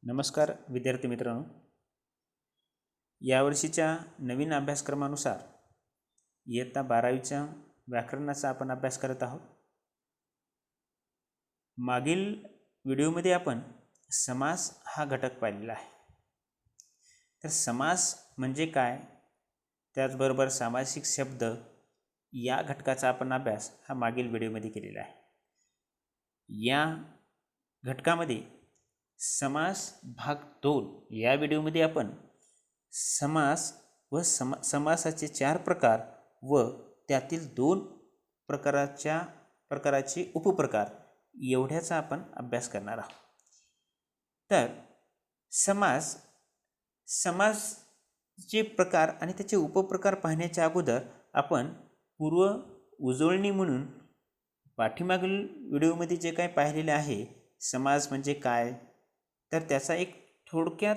नमस्कार विद्यार्थी मित्रांनो, यावर्षीच्या नवीन अभ्यासक्रमानुसार इयत्ता 12वीच्या व्याकरणाचा आपण अभ्यास करत आहोत। मागील व्हिडिओमध्ये आपण समास हा घटक पाहिलेला आहे। तर समास म्हणजे काय, त्याचबरोबर सामासिक शब्द या घटकाचा आपण अभ्यास हा मागील व्हिडिओमध्ये केलेला आहे। या घटकामध्ये समास भाग 2 या व्हिडिओमध्ये आपण समास व समासाचे 4 प्रकार व त्यातील 2 प्रकाराचे उपप्रकार एवढ्याचा आपण अभ्यास करणार आहोत। तर समासचे प्रकार आणि त्याचे उपप्रकार पाहण्याच्या अगोदर आपण पूर्व उजळणी म्हणून पाठीमागील व्हिडिओमध्ये जे काही पाहिलेले आहे समास म्हणजे काय, तर त्याचा एक थोडक्यात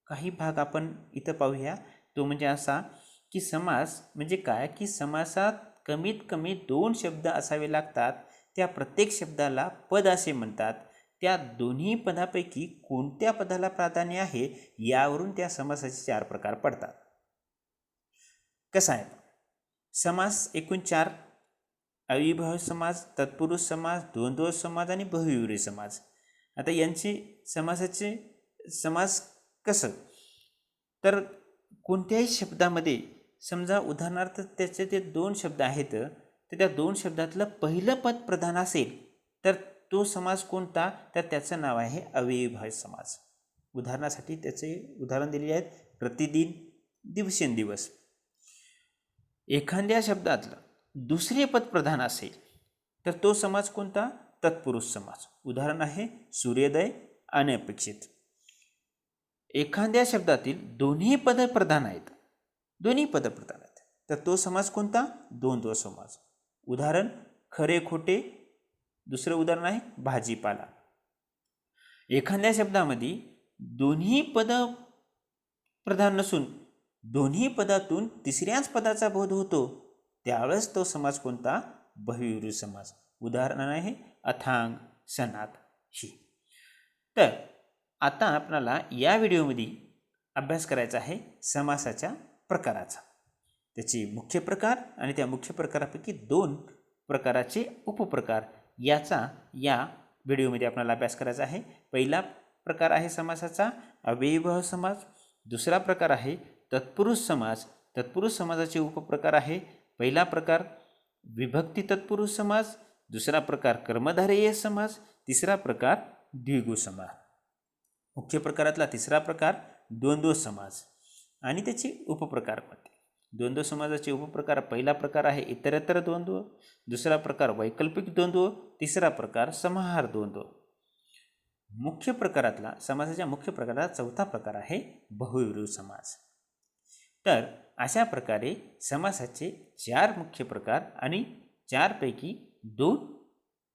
काही भाग आपण इथं पाहूया। तो म्हणजे असा की समास म्हणजे काय, की समासात कमीत कमी 2 शब्द असावे लागतात। त्या प्रत्येक शब्दाला पद असे म्हणतात। त्या दोन्ही पदापैकी कोणत्या पदाला प्राधान्य आहे यावरून त्या समासाचे 4 प्रकार पडतात। कसा आहे समास? एकूण 4: अविभाज्य समास, तत्पुरुष समास, द्वंद्व समास आणि बहुव्रीही समास। आता यांची समास कसं, तर कोणत्याही शब्दामध्ये समजा उदाहरणार्थ त्याचे ते 2 शब्द आहेत, तर त्या 2 शब्दातलं पहिलं पद प्रधान असेल तर तो समास कोणता, तर त्याचं नाव आहे अविभाज्य समास। उदाहरणासाठी त्याचे उदाहरण दिले आहेत: प्रतिदिन, दिवसेंदिवस। एखाद्या शब्दातलं दुसरे पद प्रधान असेल तर तो समास कोणता, तत्पुरुष समास। उदाहरण आहे सूर्योदय, अनपेक्षित। एखाद्या शब्दातील दोन्ही पद प्रधान आहेत, तर तो समास कोणता, द्वंद्व समास। उदाहरण खरे खोटे, दुसरं उदाहरण आहे भाजीपाला। एखाद्या शब्दामध्ये दोन्ही पद प्रधान नसून दोन्ही पदातून तिसऱ्याच पदाचा बोध होतो त्यावेळेस तो समास कोणता, बहुव्रीही समास। उदाहरण आहे अथांग, सनात ही। तर आता आपल्याला या व्हिडिओमध्ये अभ्यास करायचा आहे समासाच्या प्रकाराचा, त्याचे मुख्य प्रकार आणि त्या मुख्य प्रकारापैकी 2 प्रकाराचे उपप्रकार याचा या व्हिडिओमध्ये आपल्याला अभ्यास करायचा आहे। पहिला प्रकार आहे समासाचा अव्ययीभाव समास, दुसरा प्रकार आहे तत्पुरुष समास। तत्पुरुष समासाचे उपप्रकार आहे: पहिला प्रकार विभक्ती तत्पुरुष समास, दुसरा प्रकार कर्मधारय समास, तिसरा प्रकार द्विगु समास। मुख्य प्रकारातला तिसरा प्रकार द्वंद्व समास आणि त्याचे उपप्रकार कोणते? द्वंद्व समासाचे उपप्रकार: पहिला प्रकार आहे इतरत्र द्वंद्व, दुसरा प्रकार वैकल्पिक द्वंद्व, तिसरा प्रकार समाहार द्वंद्व। मुख्य प्रकारातला समासाच्या मुख्य प्रकारात चौथा प्रकार आहे बहुव्रीही समास। तर अशा प्रकारे समासाचे 4 मुख्य प्रकार आणि 4 पैकी 2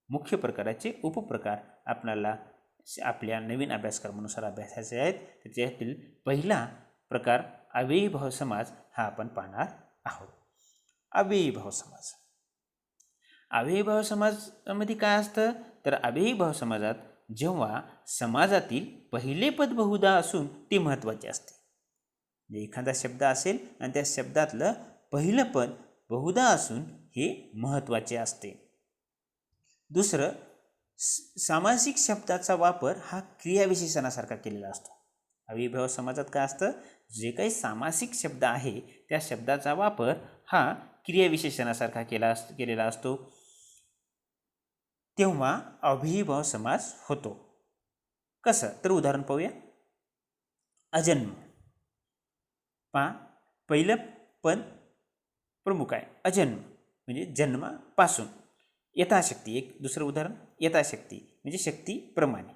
मुख्य प्रकाराचे उपप्रकार आपल्याला आपल्या नवीन अभ्यासक्रमानुसार अभ्यासाचे आहेत। त्याच्यातील पहिला प्रकार अव्ययीभाव समास हा आपण पाहणार आहोत। अव्ययीभाव समास, अव्ययीभाव समासामध्ये काय असतं, तर अव्ययीभाव समासात जेव्हा समाजातील पहिले पद बहुधा असून ते महत्त्वाचे असते। एखादा शब्द असेल आणि त्या शब्दातलं पहिलं पद बहुधा असून हे महत्त्वाचे असते। दुसरं, सामासिक शब्दाचा वापर हा क्रियाविशेषणासारखा केलेला असतो। अव्ययीभाव समाजात काय असतं, जे काही सामासिक शब्द आहे त्या शब्दाचा वापर हा क्रियाविशेषणासारखा केलेला असतो, तेव्हा अव्ययीभाव समास होतो। कसं, तर उदाहरण पाहूया। अजन्म, पहिलं पद प्रमुख आहे, अजन्म म्हणजे जन्मापासून। यथाशक्ती, एक दुसरं उदाहरण यथाशक्ती म्हणजे शक्तीप्रमाणे।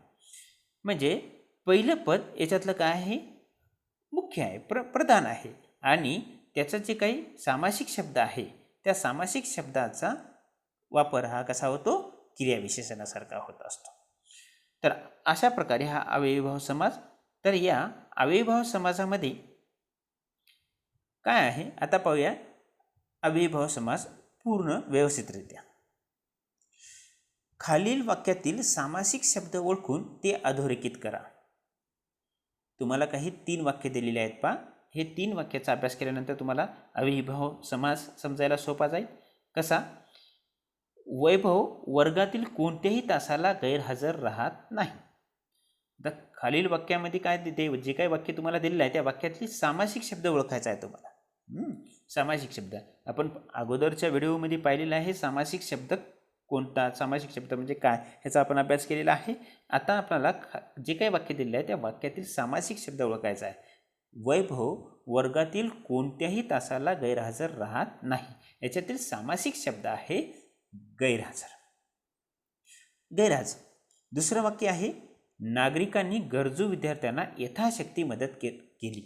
म्हणजे पहिलं पद याच्यातलं काय आहे, मुख्य आहे, प्रधान आहे आणि त्याचं जे काही सामासिक शब्द आहे त्या सामासिक शब्दाचा वापर हा कसा होतो, क्रियाविशेषणासारखा होत असतो। तर अशा प्रकारे हा अव्ययीभाव समास। तर या अव्ययीभाव समासामध्ये काय आहे आता पाहूया अव्ययीभाव समास पूर्ण व्यवस्थितरित्या। खालील वाक्यातील सामासिक शब्द ओळखून ते अधोरेखित करा। तुम्हाला काही 3 वाक्य दिलेली आहेत पहा. हे 3 वाक्याचा अभ्यास केल्यानंतर तुम्हाला अविभाव समास समजायला सोपा जाईल. कसा? वैभव वर्गातील कोणत्याही तासाला गैरहजर राहत नाही. आता खालील वाक्यामध्ये काय देते, जे काही वाक्य तुम्हाला दिलेलं आहे त्या वाक्यातली सामासिक शब्द ओळखायचा आहे तुम्हाला. सामासिक शब्द आपण अगोदरच्या व्हिडिओमध्ये पाहिलेला आहे. सामासिक शब्द कोणता, सामासिक शब्द म्हणजे काय, ह्याचा आपण अभ्यास केलेला आहे. आता आपल्याला जे काही वाक्य दिलेलं आहे त्या वाक्यातील सामासिक शब्द ओळखायचा आहे. वैभव वर्गातील कोणत्याही तासाला गैरहजर राहत नाही. याच्यातील सामासिक शब्द आहे गैरहजर. गैरहजर. दुसरं वाक्य आहे नागरिकांनी गरजू विद्यार्थ्यांना यथाशक्ती मदत केली.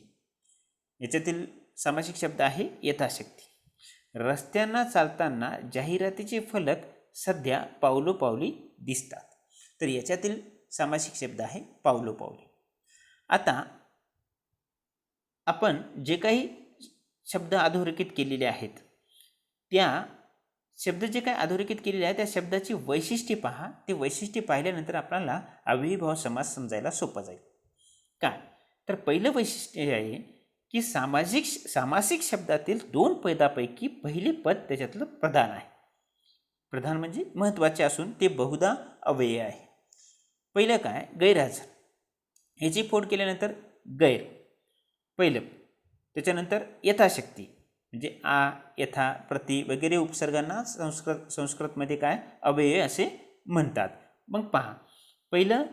याच्यातील सामासिक शब्द आहे यथाशक्ती. रस्त्यांना चालताना जाहिरातीचे फलक सध्या पावलोपावली दिसतात. तर याच्यातील सामासिक शब्द आहे पावलोपावली. आता आपण जे काही शब्द अधोरेखित केलेले आहेत त्या शब्द जे काही अधोरेखित केलेले आहे त्या शब्दाची वैशिष्ट्ये पहा. ते वैशिष्ट्ये पाहिल्यानंतर आपल्याला अव्ययीभाव समास समजायला सोपं जाईल. काय? तर पहिलं वैशिष्ट्य आहे की सामासिक शब्दातील 2 पदापैकी पहिले पद त्याच्यातलं प्रधान आहे. प्रधान म्हणजे महत्त्वाचे असून ते बहुधा अव्यय आहे. पहिलं काय? गैरहजर. ह्याची फोड केल्यानंतर गैर पहिलं, त्याच्यानंतर यथाशक्ती म्हणजे आ, यथा, प्रति वगैरे उपसर्गांना संस्कृतमध्ये काय अव्यय असे म्हणतात. मग पहा, पहिलं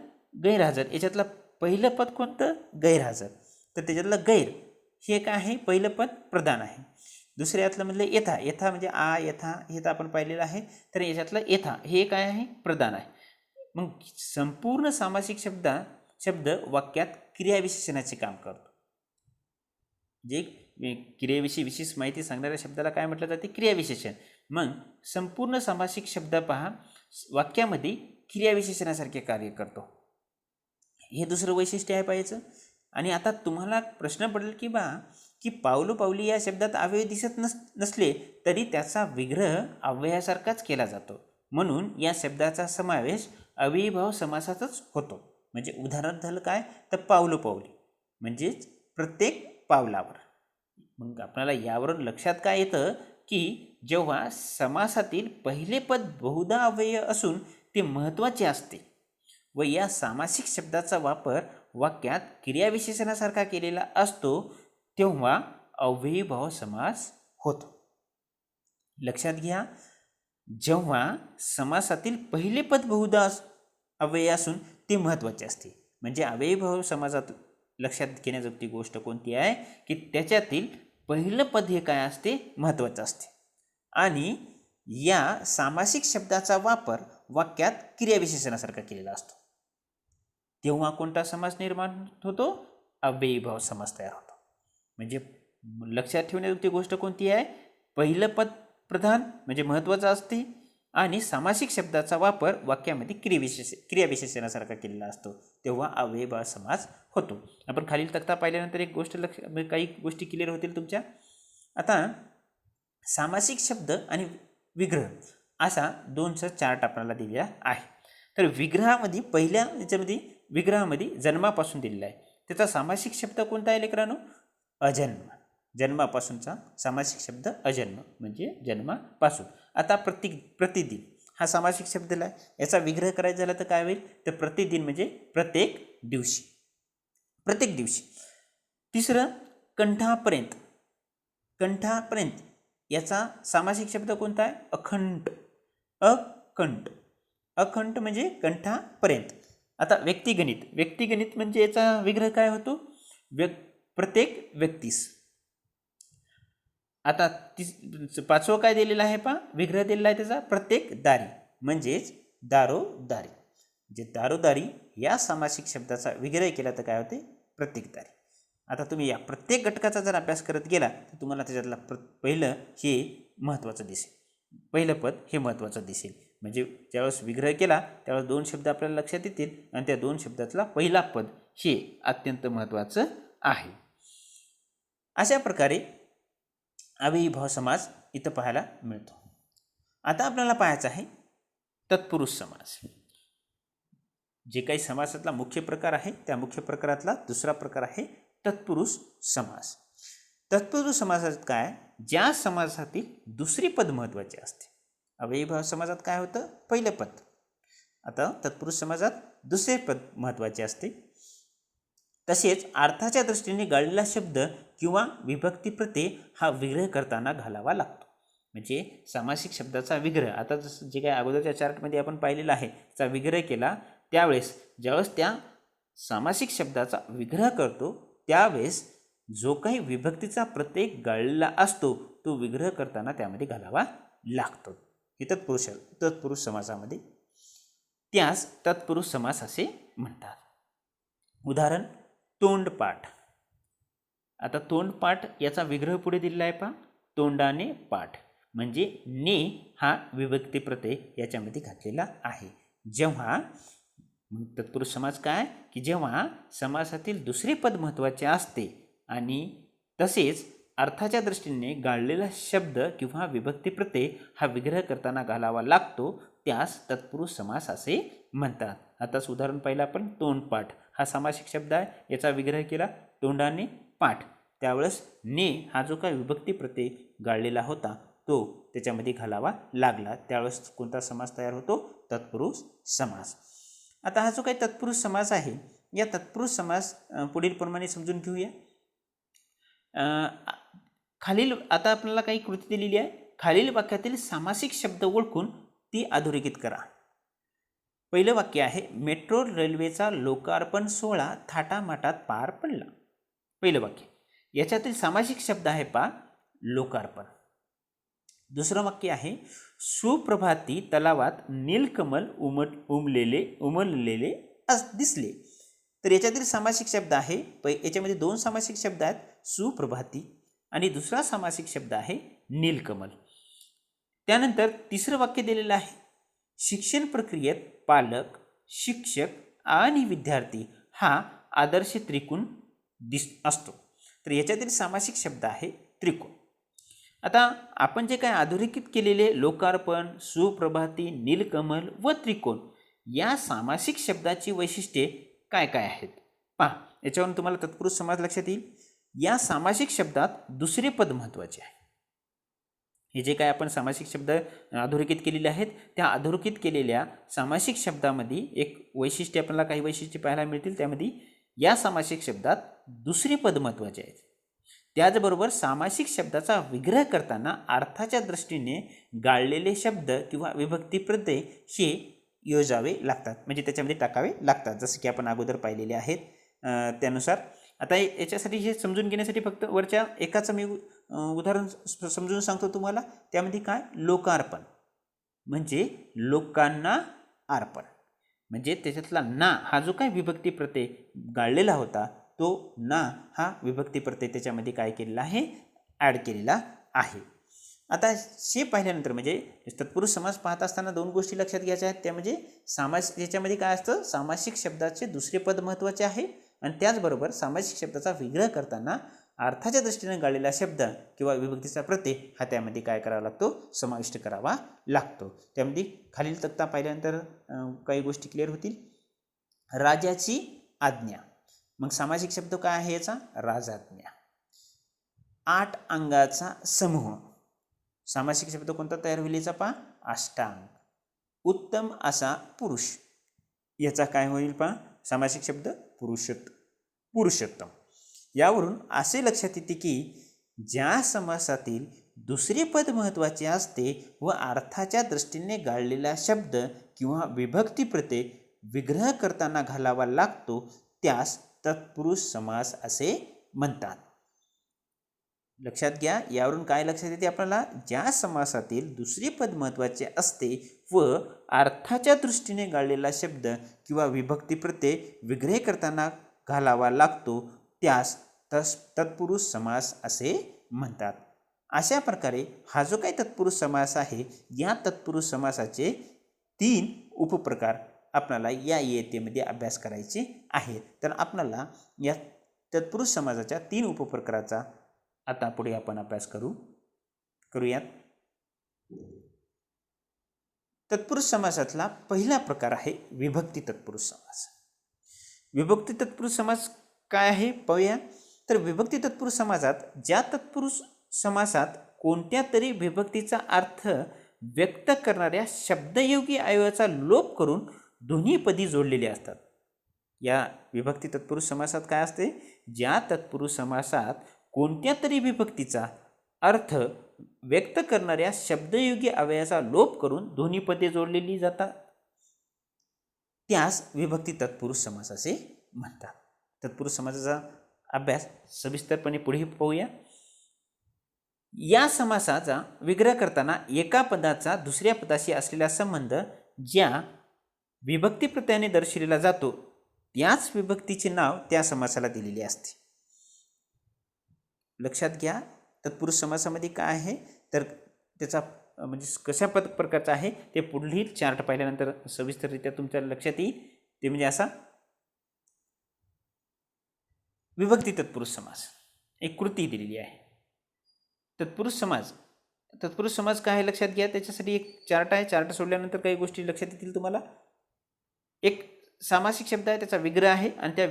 गैरहजर. याच्यातलं पहिलं पद कोणतं? गैरहजर. तर त्याच्यातलं गैर हे काय आहे? पहिलं पद प्रधान आहे. दुसऱ्यातलं म्हटलं यथा. यथा म्हणजे आ, यथा हे तर आपण पाहिलेलं आहे. तर याच्यातलं यथा हे काय आहे? प्रधान आहे. मग संपूर्ण सामासिक शब्द वाक्यात क्रियाविशेषणाचे काम करतो. जे क्रियाविषयी विशेष माहिती सांगणाऱ्या शब्दाला काय म्हटलं जाते? क्रियाविशेषण. मग संपूर्ण सामासिक शब्द पहा वाक्यामध्ये क्रियाविशेषणासारखे कार्य करतो. हे दुसरं वैशिष्ट्य आहे पाहायचं. आणि आता तुम्हाला प्रश्न पडेल की पावलोपावली या शब्दात अव्यय दिसत नसले तरी त्याचा विग्रह अव्ययासारखाच केला जातो. म्हणून या शब्दाचा समावेश अव्ययीभाव समासातच होतो. म्हणजे उदाहरण झालं काय? तर पावलोपावली म्हणजेच प्रत्येक पावलावर. मग आपल्याला यावरून लक्षात काय येतं की जेव्हा समासातील पहिले पद बहुधा अव्यय असून ते महत्त्वाचे असते व या सामासिक शब्दाचा वापर वाक्यात क्रियाविशेषणासारखा केलेला असतो तेव्हा अव्ययीभाव समास होतो. लक्षात घ्या, जेव्हा समासातील पहिले पद बहुधा अव्यय असून ते महत्त्वाचे असते म्हणजे अव्ययीभाव समासात लक्षात घेण्याजोगती गोष्ट कोणती आहे की त्याच्यातील पहिलं पद हे काय असते? महत्त्वाचं असते. आणि या सामासिक शब्दाचा वापर वाक्यात क्रियाविशेषणासारखा केलेला असतो तेव्हा कोणता समास निर्माण होतो? अव्ययीभाव समास तयार होतो. म्हणजे लक्षात ठेवण्याजोगती गोष्ट कोणती आहे? पहिलं पद प्रधान म्हणजे महत्त्वाचं असते आणि सामासिक शब्दाचा वापर वाक्यामध्ये क्रियाविशेषणासारखा केलेला असतो तेव्हा अव्ययीभाव समास होतो. आपण खालील तक्ता पाहिल्यानंतर एक गोष्ट काही गोष्टी क्लिअर होतील तुमच्या. आता सामासिक शब्द आणि विग्रह असा 2चा चार्ट आपल्याला दिलेला आहे. तर विग्रहामध्ये पहिल्या याच्यामध्ये विग्रहामध्ये जन्मापासून दिलेला आहे. त्याचा सामासिक शब्द कोणता आहे लेकरांनो? अजन्म. जन्मापासूनचा सामासिक शब्द अजन्म म्हणजे जन्मापासून. आता प्रतिदिन हा सामासिक शब्द आहे. याचा विग्रह करायचा झाला तर काय होईल? तर प्रतिदिन म्हणजे प्रत्येक दिवशी. प्रत्येक दिवशी. तिसरं कंठापर्यंत. कंठापर्यंत याचा सामासिक शब्द कोणता आहे? अखंड. अखंड. अखंड म्हणजे कंठापर्यंत. आता व्यक्तिगणित. व्यक्तिगणित म्हणजे याचा विग्रह काय होतो? प्रत्येक व्यक्तीस. आता 5वं काय दिलेलं आहे पहा? विग्रह दिलेला आहे त्याचा प्रत्येक दारी म्हणजेच दारोदारी. जे दारोदारी या सामासिक शब्दाचा विग्रह केला तर काय होते? प्रत्येक दारी. आता तुम्ही या प्रत्येक घटकाचा जर अभ्यास करत गेला तर तुम्हाला त्याच्यातला पहिलं हे महत्त्वाचं दिसेल. पहिलं पद हे महत्त्वाचं दिसेल. म्हणजे ज्यावेळेस विग्रह केला त्यावेळेस 2 शब्द आपल्याला लक्षात येतील आणि त्या 2 शब्दातला पहिला पद हे अत्यंत महत्त्वाचं आहे. अशा प्रकारे अव्ययीभाव समास इथं पाहायला मिळतो. आता आपल्याला पाहायचं आहे तत्पुरुष समास. जे काही समासातला मुख्य प्रकार आहे त्या मुख्य प्रकारातला दुसरा प्रकार आहे तत्पुरुष समास. तत्पुरुष समासात काय, ज्या समासातील दुसरी पद महत्त्वाचे असते. अव्ययीभाव समासात काय होतं, पहिलं पद. आता तत्पुरुष समासात दुसरे पद महत्त्वाचे असते. तसेच अर्थाच्या दृष्टीने गाळलेला शब्द किंवा विभक्ती प्रत्यय हा विग्रह करताना घालावा लागतो. म्हणजे सामासिक शब्दाचा विग्रह, आता जसं जे काही अगोदरच्या चार्टमध्ये आपण पाहिलेला आहे त्याचा विग्रह केला, त्यावेळेस ज्यावेळेस त्या सामासिक शब्दाचा विग्रह करतो त्यावेळेस जो काही विभक्तीचा प्रत्यय गाळलेला असतो तो विग्रह करताना त्यामध्ये घालावा लागतो. हे तत्पुरुष समासामध्ये, त्यास तत्पुरुष समास असे म्हणतात. उदाहरण, तोंडपाठ. आता तोंडपाठ याचा विग्रह पुढे दिलेला आहे पहा, तोंडाने पाठ. म्हणजे ने हा विभक्ती प्रत्यय याच्यामध्ये घातलेला आहे. जेव्हा तत्पुरुष समास काय की जेव्हा समासातील दुसरे पद महत्त्वाचे असते आणि तसेच अर्थाच्या दृष्टीने गाळलेला शब्द किंवा विभक्ती प्रत्यय हा विग्रह करताना घालावा लागतो, त्यास तत्पुरुष समास असे म्हणतात. आताच उदाहरण पाहिलं आपण, तोंडपाठ हा सामासिक शब्द आहे, याचा विग्रह केला तोंडाने पाठ, त्यावेळेस ने हा जो काही विभक्ती प्रत्यय गाळलेला होता तो त्याच्यामध्ये घालावा लागला, त्यावेळेस कोणता समास तयार होतो, तत्पुरुष समास. आता हा जो काही तत्पुरुष समास आहे या तत्पुरुष समास पुढील प्रमाणे समजून घेऊया. खालील आता आपल्याला काही कृती दिलेली आहे, खालील वाक्यातील सामासिक शब्द ओळखून ती अधोरेखित करा. पहिलं वाक्य आहे, मेट्रो रेल्वेचा लोकार्पण सोहळा थाटामाटात पार पडला. पहिलं वाक्य, याच्यातील सामासिक शब्द आहे पा लोकार्पण. दुसरं वाक्य आहे, सुप्रभाती तलावात नीलकमल उमललेले दिसले. तर याच्यातील सामासिक शब्द आहे, याच्यामध्ये दोन सामासिक शब्द आहेत, सुप्रभाती आणि दुसरा सामासिक शब्द आहे नीलकमल. त्यानंतर तिसरं वाक्य दिलेलं आहे, शिक्षण प्रक्रियेत पालक, शिक्षक आणि विद्यार्थी हा आदर्श त्रिकोण असतो. तर याच्यातील सामासिक शब्द आहे त्रिकोण. आता आपण जे काय अधोरेखित केलेले लोकार्पण, सुप्रभाती, नीलकमल व त्रिकोण या सामासिक शब्दाची वैशिष्ट्ये काय काय आहेत पहा. याच्यावरून तुम्हाला तत्पुरुष समास लक्षात येईल. या सामासिक शब्दात दुसरे पद महत्त्वाचे आहे. हे जे काय आपण सामासिक शब्द अधोरेखित केलेले आहेत त्या अधोरेखित केलेल्या सामासिक शब्दामध्ये एक वैशिष्ट्य आपल्याला काही वैशिष्ट्ये पाहायला मिळतील. त्यामध्ये या सामासिक शब्दात दुसरे पद महत्त्वाचे आहेत. त्याचबरोबर सामासिक शब्दाचा विग्रह करताना अर्थाच्या दृष्टीने गाळलेले शब्द किंवा विभक्ती प्रत्यय हे योजावे लागतात, म्हणजे त्याच्यामध्ये टाकावे लागतात, जसं की आपण अगोदर पाहिलेले आहेत त्यानुसार. आता याच्यासाठी हे समजून घेण्यासाठी फक्त वरच्या एकाचं मी उदाहरण समजून सांगतो तुम्हाला. त्यामध्ये काय, लोकार्पण म्हणजे लोकांना अर्पण, म्हणजे त्याच्यातला ना हा जो काय विभक्ती प्रत्यय गाळलेला होता तो ना हा विभक्ती प्रत्यय त्याच्यामध्ये काय केलेला आहे, ॲड केलेला आहे. आता हे पाहिल्यानंतर म्हणजे तत्पुरुष समास पाहत असताना दोन गोष्टी लक्षात घ्यायच्या आहेत. त्या म्हणजे याच्यामध्ये काय असतं, सामासिक शब्दाचे दुसरे पद महत्त्वाचे आहे आणि त्याचबरोबर सामासिक शब्दाचा विग्रह करताना अर्थाच्या दृष्टीने गाळलेला शब्द किंवा विभक्तीचा प्रत्यय हा त्यामध्ये काय करावा लागतो, समाविष्ट करावा लागतो. त्यामध्ये खालील तक्ता पाहिल्यानंतर काही गोष्टी क्लिअर होतील. राजाची आज्ञा, मग सामासिक शब्द काय आहे याचा, राजाज्ञा. 8 अंगाचा समूह, सामासिक शब्द कोणता तयार होईल याचा पहा, अष्टांग. उत्तम असा पुरुष, याचा काय होईल पहा, सामासिक शब्द पुरुषोत्तम. यावरून असे लक्षात येते की ज्या समासातील दुसरे पद महत्त्वाचे असते व अर्थाच्या दृष्टीने गाळलेला शब्द किंवा विभक्ती प्रत्यय विग्रह करताना घालावा लागतो त्यास तत्पुरुष समास असे म्हणतात. लक्षात घ्या, यावरून काय लक्षात येते आपल्याला, ज्या समासातील दुसरे पद महत्त्वाचे असते व अर्थाच्या दृष्टीने गाळलेला शब्द किंवा विभक्ती प्रत्यय विग्रह करताना घालावा लागतो त्यास तत्पुरुष समास असे म्हणतात. अशा प्रकारे हा जो काही तत्पुरुष समास आहे या तत्पुरुष समासाचे 3 उपप्रकार आपल्याला या इयत्तेमध्ये अभ्यास करायचे आहेत. तर आपल्याला या तत्पुरुष समासाच्या 3 उपप्रकाराचा आता पुढे आपण अभ्यास करूयात. तत्पुरुष समासातला पहिला प्रकार आहे विभक्ती तत्पुरुष समास. विभक्ती तत्पुरुष समास काय आहे पाहूया. तर विभक्ती तत्पुरुष समासात ज्या तत्पुरुष समासात कोणत्या तरी विभक्तीचा अर्थ व्यक्त करणाऱ्या शब्दयोगी अवयवाचा लोप करून दोन्ही पदी जोडलेले असतात. या विभक्ती तत्पुरुष समासात काय असते, ज्या तत्पुरुष समासात कोणत्या तरी विभक्तीचा अर्थ व्यक्त करणाऱ्या शब्दयोगी अवयवाचा लोप करून दोन्ही पदे जोडलेली जातात, त्यास विभक्ती तत्पुरुष समास असे म्हणतात. तत्पुरुष समासाचा अभ्यास सविस्तरपणे पुढे पाहूया. या समासाचा विग्रह करताना एका पदाचा दुसऱ्या पदाशी असलेला संबंध ज्या विभक्ती प्रत्ययाने दर्शविला जातो त्याच विभक्तीचे नाव त्या समासाला दिलेले असते. लक्षात घ्या, तत्पुरुष समासामध्ये काय आहे तर त्याचा म्हणजे कशा प्रकारचा आहे ते पुढील चार्ट पाहिल्यानंतर सविस्तररित्या तुमच्या लक्षात येईल. ते म्हणजे असा विभक्ती तत्पुरुष समास एक कृती दिलेली आहे. तत्पुरुष समास काय आहे लक्षात घ्या. त्याच्यासाठी एक चार्ट आहे. चार्ट सोडल्यानंतर काही गोष्टी लक्षात येतील तुम्हाला. एक सामासिक शब्द आहे, त्याचा विग्रह आहे आणि त्या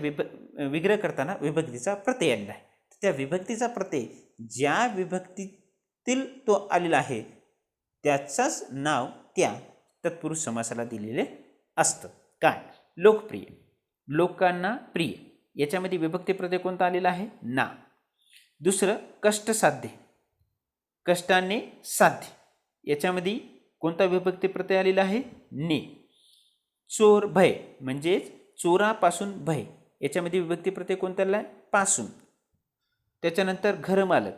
विग्रह करताना विभक्तीचा प्रत्यय आलेला आहे. त्या विभक्तीचा प्रत्यय ज्या विभक्तीतील तो आलेला आहे त्याचंच नाव त्या तत्पुरुष समासाला दिलेले असतं. काय, लोकप्रिय, लोकांना प्रिय, याच्यामध्ये विभक्ती प्रत्यय कोणता आलेला आहे, ना. दुसरं कष्टसाध्य, कष्टाने साध्य, याच्यामध्ये कोणता विभक्ती प्रत्यय आलेला आहे, ने. चोर भय म्हणजेच चोरापासून भय, याच्यामध्ये विभक्ती प्रत्यय कोणता आलेला आहे, पासून. त्याच्यानंतर घरमालक,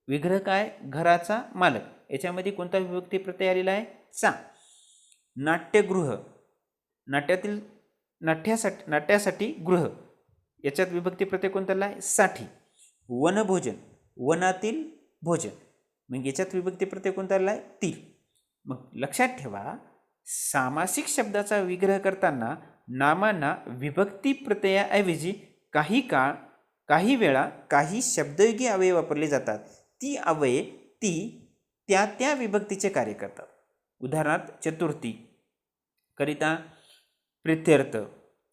विग्रह काय, घराचा मालक, याच्यामध्ये कोणता विभक्ती प्रत्यय आलेला आहे, चा. नाट्यगृह, नाट्यासाठी गृह, याच्यात विभक्ती प्रत्यय कोणता आला आहे, साठी. वनभोजन, वनातील भोजन, मग याच्यात विभक्ती प्रत्यय कोणता आला आहे, ती. मग लक्षात ठेवा, सामासिक शब्दाचा विग्रह करताना नामांना विभक्ती प्रत्ययाऐवजी काही वेळा काही शब्दयोगी अवयव वापरले जातात. ती अवयवे त्या विभक्तीचे कार्य करतात. उदाहरणार्थ चतुर्थी करिता, प्रित्यर्थ,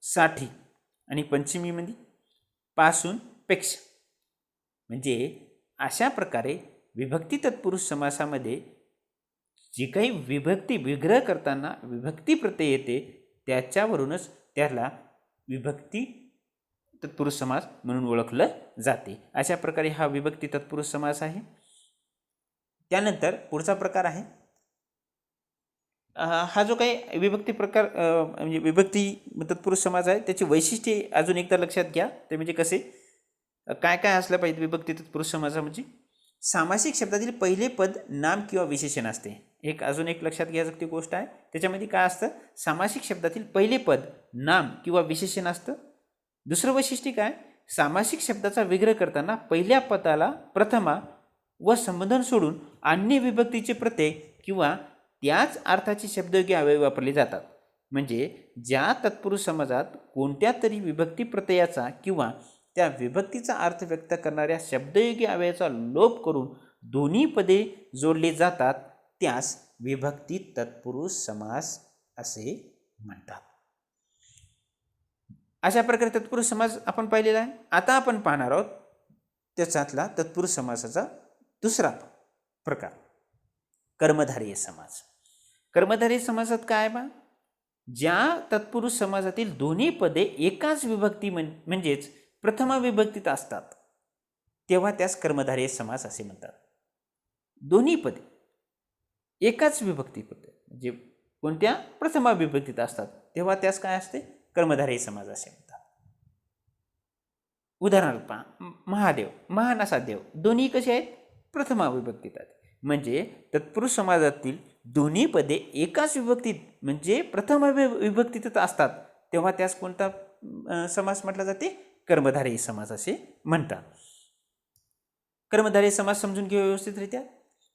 साठी आणि पंचमीमध्ये पासून, पेक्षा. म्हणजे अशा प्रकारे विभक्ती तत्पुरुष समासामध्ये जी काही विभक्ती विग्रह करताना विभक्ती प्रत्यय येते त्याच्यावरूनच त्याला विभक्ती तत्पुरुष समास म्हणून ओळखलं जाते. अशा प्रकारे हा विभक्ती तत्पुरुष समास आहे. त्यानंतर पुढचा प्रकार आहे, हा जो काही विभक्ती प्रकार म्हणजे विभक्ती तत्पुरुष समास आहे त्याची वैशिष्ट्ये अजून एकदा लक्षात घ्या. ते म्हणजे कसे, काय काय असलं पाहिजे विभक्ती तत्पुरुष समासामध्ये. सामासिक शब्दातील पहिले पद नाम किंवा विशेषण असते. अजून एक लक्षात घ्यायची गोष्ट आहे, त्याच्यामध्ये काय असतं, सामासिक शब्दातील पहिले पद नाम किंवा विशेषण असतं. दुसरं वैशिष्ट्य काय, सामासिक शब्दाचा विग्रह करताना पहिल्या पदाला प्रथमा व संबोधन सोडून अन्य विभक्तीचे प्रत्यय किंवा त्याच अर्थाचे शब्दयोगी अवयव वापरले जातात. म्हणजे ज्या तत्पुरुष समाजात कोणत्या तरी विभक्ती प्रत्ययाचा किंवा त्या विभक्तीचा अर्थ व्यक्त करणाऱ्या शब्दयोगी अवयवाचा लोप करून दोन्ही पदे जोडली जातात त्यास विभक्ती तत्पुरुष समास असे म्हणतात. अशा प्रकारे तत्पुरुष समास आपण पाहिलेला आहे. आता आपण पाहणार आहोत त्याच्यातला तत्पुरुष समासाचा दुसरा प्रकार, कर्मधारय समास. कर्मधारय समासात काय बा, ज्या तत्पुरुष समासातील दोन्ही पदे एकाच विभक्ती म्हणजेच प्रथमा विभक्तीत असतात तेव्हा त्यास कर्मधारय समास असे म्हणतात. दोन्ही पदे एकाच विभक्ती म्हणजे कोणत्या प्रथमा विभक्तीत असतात तेव्हा त्यास काय असते, कर्मधारय समास असे म्हणतात. उदाहरणार्थ पहा, महादेव, महान असा देव, दोन्ही कसे आहेत, प्रथमा विभक्तीत आहेत. म्हणजे तत्पुरुष समाजातील दोन्ही पदे एकाच विभक्तीत म्हणजे प्रथम विभक्तीत असतात तेव्हा त्यास कोणता समास म्हटला जाते, कर्मधारय समास असे म्हणतात. कर्मधारय समास समजून घेऊ व्यवस्थितरित्या.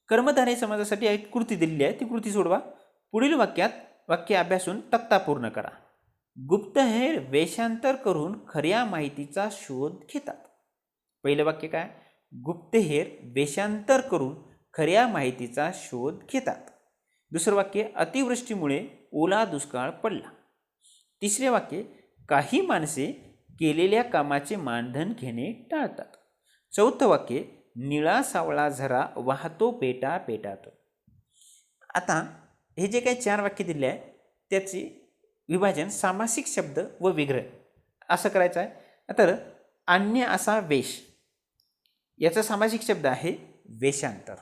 कर्मधारय समासासाठी एक कृती दिलेली आहे, ती कृती सोडवा. पुढील वाक्य अभ्यासून तक्ता पूर्ण करा. गुप्तहेर वेषांतर करून खऱ्या माहितीचा शोध घेतात. पहिलं वाक्य काय, गुप्तहेर वेषांतर करून खऱ्या माहितीचा शोध घेतात. दुसरं वाक्य अतिवृष्टीमुळे ओला दुष्काळ पडला. तिसरे वाक्य काही माणसे केलेल्या कामाचे मानधन घेणे टाळतात. चौथं वाक्य निळा सावळा झरा वाहतो पेटा पेटातो. आता हे जे काही 4 वाक्य दिले आहे त्याचे विभाजन सामासिक शब्द व विग्रह असं करायचं आहे. तर अन्य असा वेश याचा सामासिक शब्द आहे वेशांतर.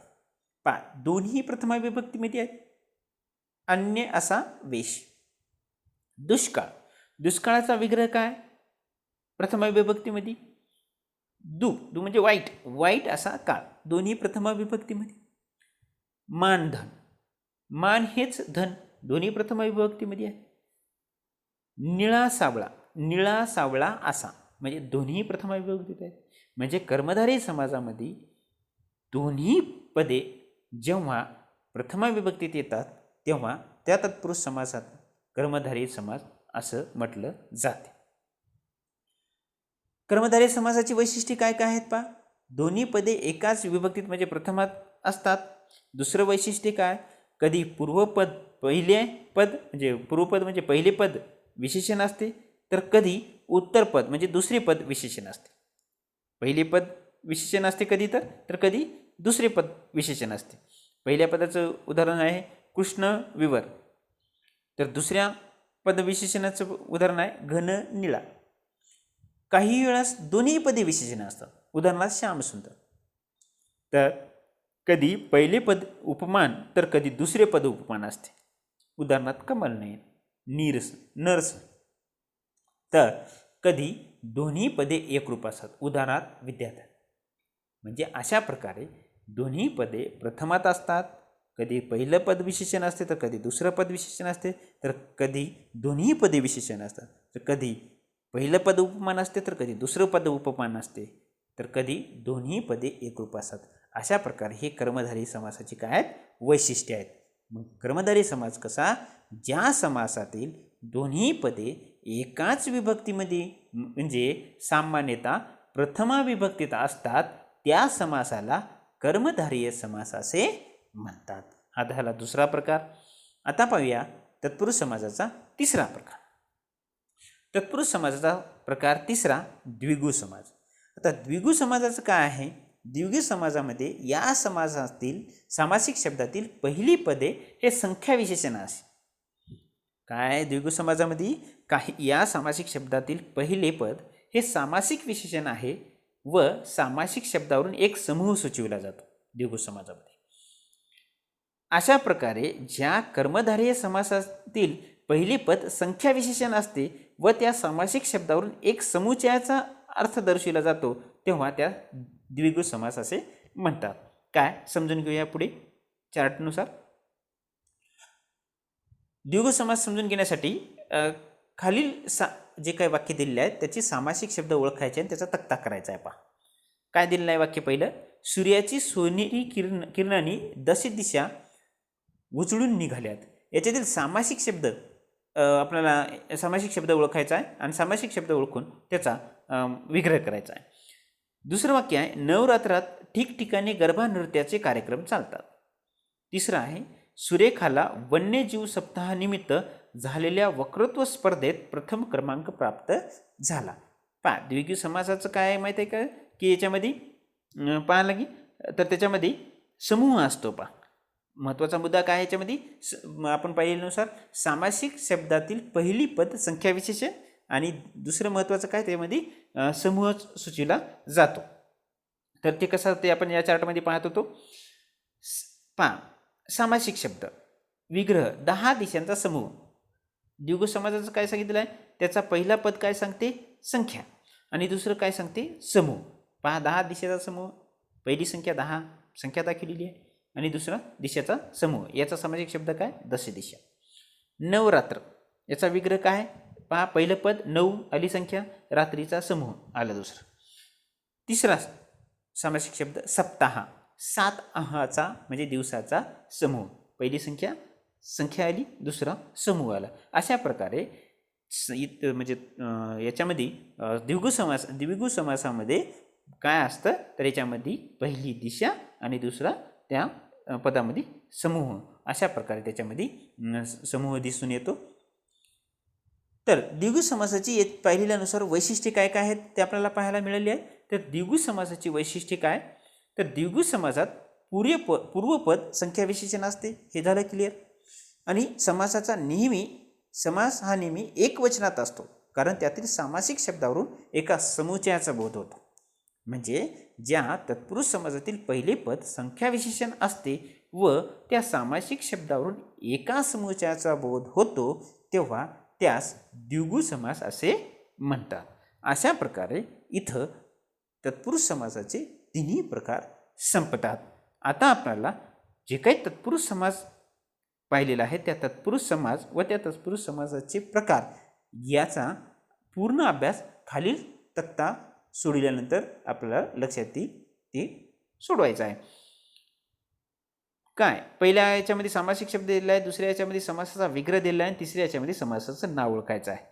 दोन्ही प्रथमा विभक्तीमध्ये आहेत. अन्य असा वेश. दुष्काळ, दुष्काळाचा विग्रह काय प्रथमा विभक्तीमध्ये? दु म्हणजे वाईट, वाईट असा काळ, दोन्ही प्रथमा विभक्तीमध्ये. मानधन, मान हेच धन, दोन्ही प्रथमा विभक्तीमध्ये आहे. निळा सावळा, निळा सावळा असा म्हणजे दोन्ही प्रथमा विभक्तीत आहेत. म्हणजे कर्मधारय समाजामध्ये दोन्ही पदे जेव्हा प्रथमा विभक्तीत येतात तेव्हा त्या तत्पुरुष समासात कर्मधारय समास असं म्हटलं जाते. कर्मधारय समासाची वैशिष्ट्ये काय काय आहेत पहा. दोन्ही पदे एकाच विभक्तीत म्हणजे प्रथमात असतात. दुसरं वैशिष्ट्य काय, कधी पूर्वपद पहिले पद म्हणजे पूर्वपद म्हणजे पहिले पद विशेषण असते, तर कधी उत्तरपद म्हणजे दुसरे पद विशेषण असते. पहिले पद विशेषण असते कधी तर कधी दुसरे पद विशेषण असते. पहिल्या पदाचं उदाहरण आहे कृष्ण विवर, तर दुसऱ्या पद विशेषणाचं उदाहरण आहे घन निळा. काही वेळास दोन्ही पदे विशेषण असतात. उदाहरणार्थ श्यामसुंदर. तर कधी पहिले पद उपमान तर कधी दुसरे पद उपमान असते. उदाहरणार्थ कमलनयन, नीरस, नरस. तर कधी दोन्ही पदे एकरूप असतात. उदाहरणार्थ विद्याधर. म्हणजे अशा प्रकारे दोन्ही पदे प्रथमात असतात. कधी पहिलं पद विशेषण असते तर कधी दुसरं पद विशेषण असते, तर कधी दोन्ही पदे विशेषण असतात, तर कधी पहिलं पद उपमान असते तर कधी दुसरं पद उपमान असते, तर कधी दोन्ही पदे एकरूप असतात. अशा प्रकारे हे कर्मधारय समासाची काय आहेत वैशिष्ट्ये आहेत. मग कर्मधारय समास कसा, ज्या समासातील दोन्ही पदे एकाच विभक्तीमध्ये म्हणजे सामान्यतः प्रथमा विभक्तीत असतात त्या समासाला कर्मधारय समास असे म्हणतात. हा झाला दुसरा प्रकार. आता पाहूया तत्पुरुष समासाचा तिसरा प्रकार. तत्पुरुष समासाचा प्रकार तिसरा द्विगु समास. आता द्विगु समासाचं काय आहे, द्विगु समासामध्ये या समासातील सामासिक शब्दातील पहिली पदे हे संख्या विशेषण असे. काय द्विगु समासामध्ये काही या सामासिक शब्दातील पहिले पद हे सामासिक विशेषण आहे व सामासिक शब्दावरून एक समूह सुचविला जातो द्विगु समासामध्ये. अशा प्रकारे ज्या कर्मधारय समासातील पहिले पद संख्या विशेषण असते व त्या सामासिक शब्दावरून एक समुच्चयाचा अर्थ दर्शविला जातो तेव्हा त्या द्विगु समास असे म्हणतात. काय समजून घेऊया पुढे चार्टनुसार. द्विगु समास समजून घेण्यासाठी खालील जे काही वाक्य दिलेले आहेत त्याची सामासिक शब्द ओळखायचे आणि त्याचा तक्ता करायचा आहे. पहा काय दिलेलं आहे वाक्य पहिलं, सूर्याची सोनेरी किरणांनी दशी दिशा उचलून निघाल्यात. याच्यातील सामासिक शब्द आपल्याला सामासिक शब्द ओळखायचा आहे आणि सामासिक शब्द ओळखून त्याचा विग्रह करायचा आहे. दुसरं वाक्य आहे नवरात्रात ठिकठिकाणी गरबा नृत्याचे कार्यक्रम चालतात. तिसरं आहे सुरेखाला वन्यजीव सप्ताहानिमित्त झालेल्या वक्तृत्व स्पर्धेत प्रथम क्रमांक प्राप्त झाला. द्विगु समासाचं काय माहिती आहे का, की याच्यामध्ये पाहायला की तर त्याच्यामध्ये समूह असतो. महत्त्वाचा मुद्दा काय याच्यामध्ये आपण पाहिल्यानुसार सामासिक शब्दातील पहिली पद संख्या विशेषण आणि दुसरं महत्त्वाचं काय त्यामध्ये समूह सुचविला जातो. तर ते कसं ते आपण या चार्टमध्ये पाहत होतो. सामासिक शब्द विग्रह 10 दिशांचा समूह. द्विगु समासाचं काय सांगितलं आहे, त्याचा पहिला पद काय सांगते संख्या आणि दुसरं काय सांगते समूह. 10 दिशेचा समूह, पहिली संख्या 10 संख्या दाखवलेली आहे आणि दुसरा दिशेचा समूह. याचा सामासिक शब्द काय दश दिशा. नवरात्र याचा विग्रह काय, पहिलं पद 9 आली संख्या, रात्रीचा समूह आला दुसरं. तिसरा सामासिक शब्द सप्ताह 7 अहाचा म्हणजे दिवसाचा समूह, पहिली संख्या आली दुसरा समूह आला. अशा प्रकारे म्हणजे याच्यामध्ये द्विगु समासामध्ये काय असतं तर याच्यामध्ये पहिली दिशा आणि दुसरा त्या पदामध्ये समूह अशा प्रकारे त्याच्यामध्ये समूह दिसून येतो. तर द्विगु समासाची पाहिलेल्यानुसार वैशिष्ट्ये काय काय आहेत ते आपल्याला पाहायला मिळाली आहे. तर द्विगु समासाची वैशिष्ट्ये काय, तर द्विगु समासात पूर्वपद संख्या विशेषण असते, हे झालं क्लिअर. आणि समासाचा समास हा नेहमी एकवचनात असतो, कारण त्यातील सामासिक शब्दावरून एका समुच्चयाचा बोध होतो. म्हणजे ज्या तत्पुरुष समासातील पहिले पद संख्या विशेषण असते व त्या सामासिक शब्दावरून एका समुच्चयाचा बोध होतो, तेव्हा त्यास द्विगु समास असे म्हणतात. अशा प्रकारे इथं तत्पुरुष समासाचे तिन्ही प्रकार संपतात. आता आपल्याला जे काही तत्पुरुष समास पाहिलेला आहे त्या तत्पुरुष समास व त्या तत्पुरुष समासाचे प्रकार याचा पूर्ण अभ्यास खालील तक्ता सोडल्यानंतर आपल्याला लक्षात येईल ते सोडवायचं आहे. काय, पहिल्या याच्यामध्ये सामासिक शब्द दिलेला आहे, दुसऱ्या याच्यामध्ये समासाचा विग्रह दिलेला आहे, तिसऱ्या याच्यामध्ये समासाचं नाव ओळखायचं आहे.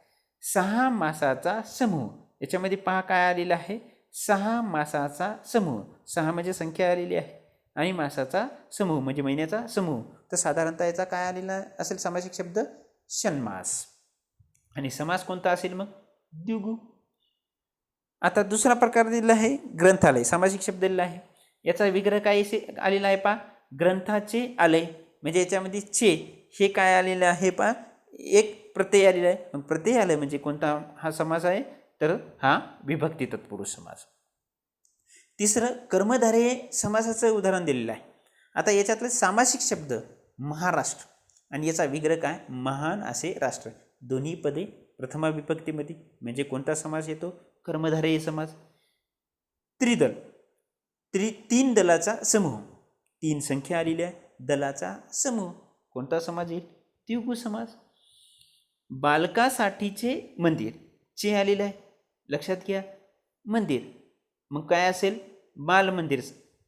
6 मासाचा समूह, याच्यामध्ये पहा काय आलेलं आहे, 6 मासाचा समूह. 6 म्हणजे संख्या आलेली आहे आणि मासाचा समूह म्हणजे महिन्याचा समूह. तर साधारणतः याचा काय आलेला असेल सामासिक शब्द, षण्मास. आणि समास कोणता असेल मग, द्विगु. आता दुसरा प्रकार दिलेला आहे ग्रंथालय, सामासिक शब्द दिलेला आहे. याचा विग्रह काय आलेला आहे पहा, ग्रंथाचे आलय. म्हणजे याच्यामध्ये चे हे काय आलेलं आहे पहा, एक प्रत्यय आलेला आहे. मग प्रत्यय आलय म्हणजे कोणता हा समास आहे, तर हा विभक्ती तत्पुरुष समास. तिसरं कर्मधारय समासाचं उदाहरण दिलेलं आहे. आता याच्यातले सामासिक शब्द महाराष्ट्र आणि याचा विग्रह काय, महान असे राष्ट्र. दोन्ही पदे प्रथमा विभक्तीमध्ये, म्हणजे कोणता समास येतो, कर्मधारय समास. त्रिदल, 3 दलाचा समूह, 3 संख्या आलेली आहे, दलाचा समूह, कोणता समास येईल, द्विगु समास. बालकासाठीचे मंदिर, चे आलेलं आहे, लक्षात घ्या, मंदिर मग काय असेल, बाल मंदिर.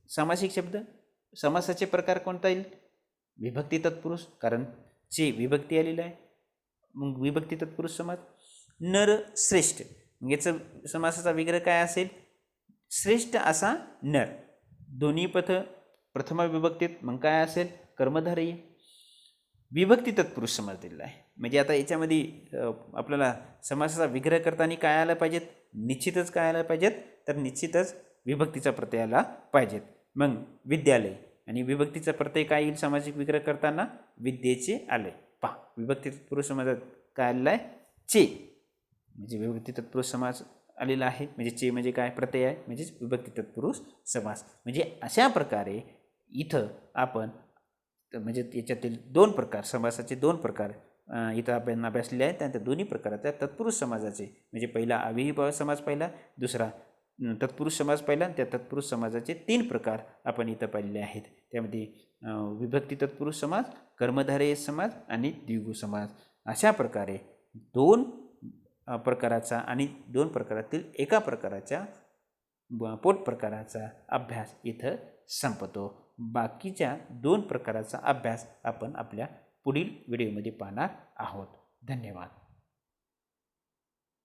सामासिक शब्द, समासाचे प्रकार कोणता येईल, विभक्ती तत्पुरुष, कारण चे विभक्ती आलेलं आहे, मग विभक्ती तत्पुरुष समास. नर श्रेष्ठ, मग याचं समासाचा विग्रह काय असेल, श्रेष्ठ असा नर. दोन्ही पद प्रथमा विभक्तीत, मग काय असेल, कर्मधारय. विभक्ती तत्पुरुष समास दिलेला आहे. म्हणजे आता याच्यामध्ये आपल्याला समासाचा विग्रह करताना काय आलं पाहिजेत, निश्चितच काय आलं पाहिजेत, तर निश्चितच विभक्तीचा प्रत्यय आला पाहिजेत. मग विद्यालय आणि विभक्तीचा प्रत्यय काय येईल सामासिक विग्रह करताना, विद्येचे आलय. पहा विभक्ती तत्पुरुष समासात काय आलेला आहे, चे, म्हणजे विभक्ती तत्पुरुष समास आलेला आहे. म्हणजे चे म्हणजे काय, प्रत्यय आहे, म्हणजेच विभक्ती तत्पुरुष समास. म्हणजे अशा प्रकारे इथं आपण म्हणजे याच्यातील 2 प्रकार, समासाचे 2 प्रकार इथं आपण अभ्यासलेले आहेत. त्यानंतर दोन्ही प्रकाराच्या तत्पुरुष समासाचे, म्हणजे पहिला अव्ययीभाव समास पाहिला, दुसरा तत्पुरुष समास पाहिला, त्या तत्पुरुष समासाचे 3 प्रकार आपण इथं पाहिलेले आहेत. त्यामध्ये विभक्ती तत्पुरुष समास, कर्मधारय समास आणि द्विगु समास. अशा प्रकारे 2 प्रकाराचा आणि 2 प्रकारातील एका प्रकाराच्या पोट प्रकाराचा अभ्यास इथं संपतो. बाकीच्या 2 प्रकाराचा अभ्यास आपण आपल्या पुढील व्हिडिओमध्ये पाहणार आहोत. धन्यवाद.